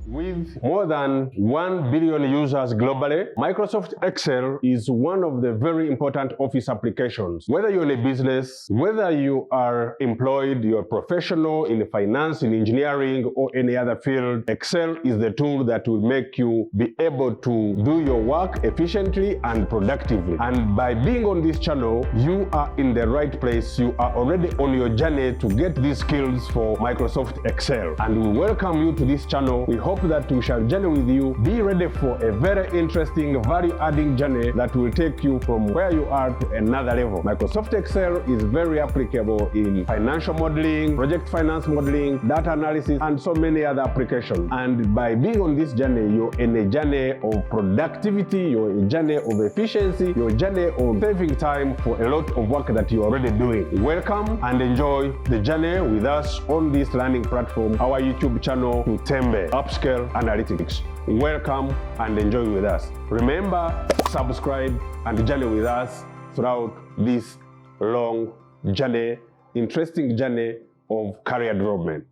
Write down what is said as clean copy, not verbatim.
With more than 1 billion users globally, Microsoft Excel is one of the very important office applications. Whether you're in a business, whether you are employed, you're professional in finance, in engineering, or any other field, Excel is the tool that will make you be able to do your work efficiently and productively. And by being on this channel, you are in the right place. You are already on your journey to get these skills for Microsoft Excel. And we welcome you to this channel. We hope that we shall journey with you. Be ready for a very interesting, value-adding journey that will take you from where you are to another level. Microsoft Excel is very applicable in financial modeling, project finance modeling, data analysis, and so many other applications. And by being on this journey, you're in a journey of productivity, you're in a journey of efficiency, you're a journey of saving time for a lot of work that you're already doing. Welcome and enjoy the journey with us on this learning platform, our YouTube channel, to Tembe Upscale Analytics. Welcome and enjoy with us. Remember, subscribe and journey with us throughout this long journey, interesting journey of career development.